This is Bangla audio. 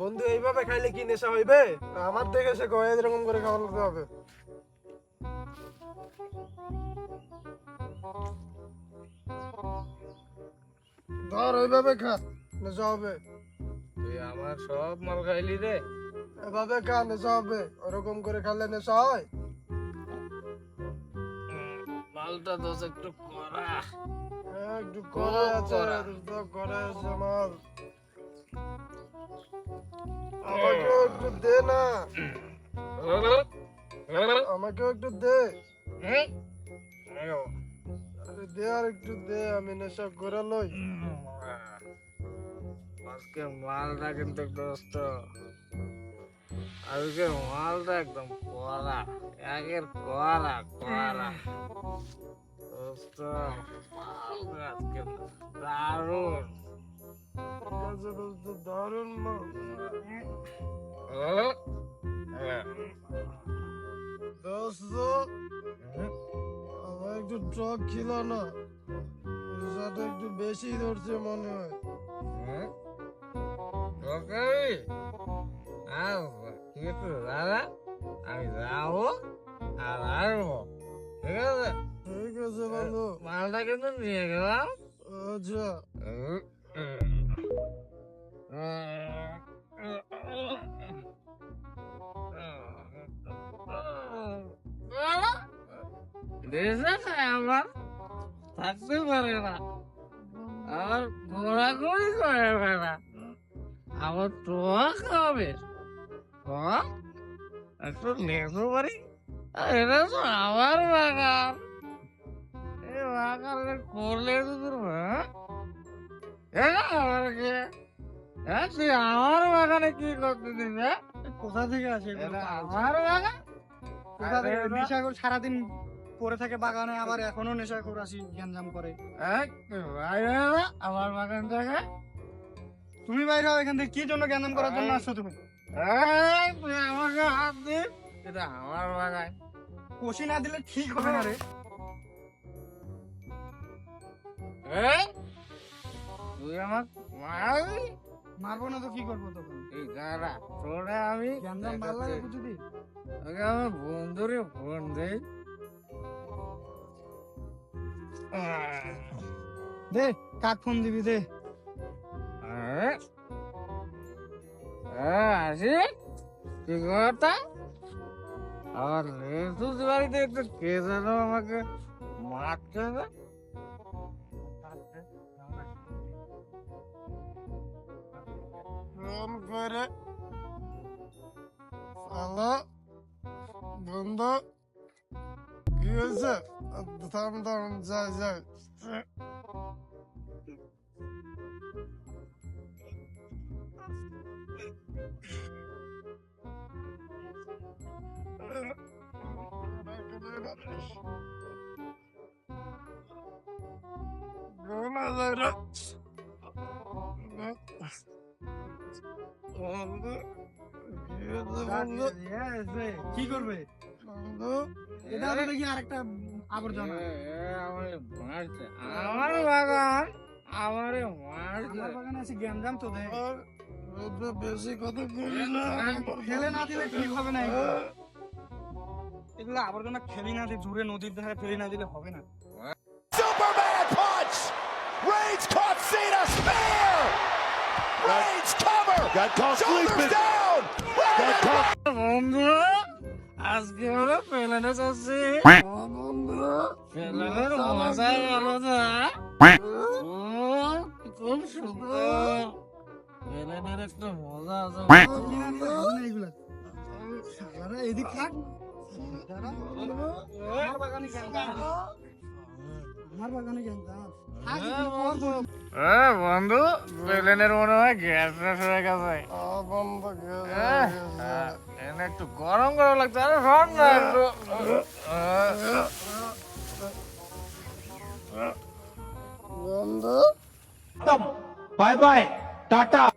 বন্ধু এইভাবে খাইলে কি নেশা হইবে? আমার থেকে সে কয় এরকম করে খাওয়াতে হবে। ধর ওইভাবে খা, নেশা হবে। তুই আমার সব মাল খাইলি রে। এভাবে খা, নেশা হবে। ওরকম করে খেলে নেশা হয়? মালটা দোষ একটু করা। একটু করে আছে, করা। করে আছে মাল। আমাকে একটু দে না, আমাকে একটু দে। আরে দে, আর একটু দে, আমি নেশা করে লই। আজকে মালটা কিন্তু দোস্ত, আজকে মালটা একদম কড়া, একের কড়া কড়া দোস্ত। মালটা আজকে দারুণ। ঠিক আছে দোস্ত, দারুণ মাল। দোস্ত, আমার একটু টক ছিল না, নেশাটা একটু বেশি ধরছে মনে হয়। আমি যাবো আর আসবো, ঠিক আছে? ঠিক আছে বন্ধু। মালটা কিন্তু নিয়ে গেলাম। আচ্ছা। আমার থাকতে পারে না, আমার ঘোরাঘুরি করে না, আমার টোয়া খাবে, একটু লেবু পারি। এটা তো আমার বাগান, এই বাগানে করলে তো তোর আমাকে তুই আমার বাগানে কি করতে দিবে? কোথা থেকে আসে এগুলো? আমার বাগান? কোথা থেকে নেশা করে সারাদিন পরে থাকে বাগানে, আবার এখনো নেশা করে আসি, গ্যাঞ্জাম করে। আমার বাগান থেকে তুমি বাইরে হও এখান থেকে, কি জন্য গ্যাঞ্জাম করার জন্য আসছো তুমি? তুই আমাকে হাত দি, এটা আমার বাগান। কষি না দিলে ঠিক হবে না রে। তুই আমার মারবি? মারবো না তো কি করবো তখন? এই গাড়া তোরা আমি গ্যাঞ্জাম ভালো লাগে বুঝলি? ওকে আমার বন্ধুরে ফোন দেই। দে, কাক ফোন দিবি দে। আসি কি কথা? আমার লেসুস বাড়িতে একটু কে যেন আমাকে মারছে না? ফোন করে হ্যালো বন্ধু, কি হয়েছে? থাম থাম, যাই যাই। কি করবে? এটা হবে দেখি আরেকটা আবর্জনা। আমার মারছে, আমার বাগান আমারে মারছে। আমার বাগানে আছে গ্যাঞ্জাম তো দে। বেশি কথা বলি না। ফেলে না দিলে ঠিক হবে না এগুলো। এগুলো আবর্জনা ফেলি না দিয়ে দূরে নদীর ধারে ফেলি না দিলে হবে না। Superman punch! Reigns caught Cena spear! Reigns cover! Got caught shoulders down! Got caught. বন্ধু আজকে আমরা পেলানে যাচ্ছি। বন্ধু পেলানের মজাই আলাদা। খুব সুন্দর, পেলানের একটা মজা আছে। এগুলা শালারা এদিক থাক। আমার বাগানে গ্যাঞ্জাম। আমার বাগানে গ্যাঞ্জাম। বন্ধু পেলেনের মনে হয় গ্যাস ট্যাস হয়ে গেছে। বন্ধু এনে একটু গরম গরম লাগছে, আরে শোন না একটু। বন্ধু Bye bye. Tata.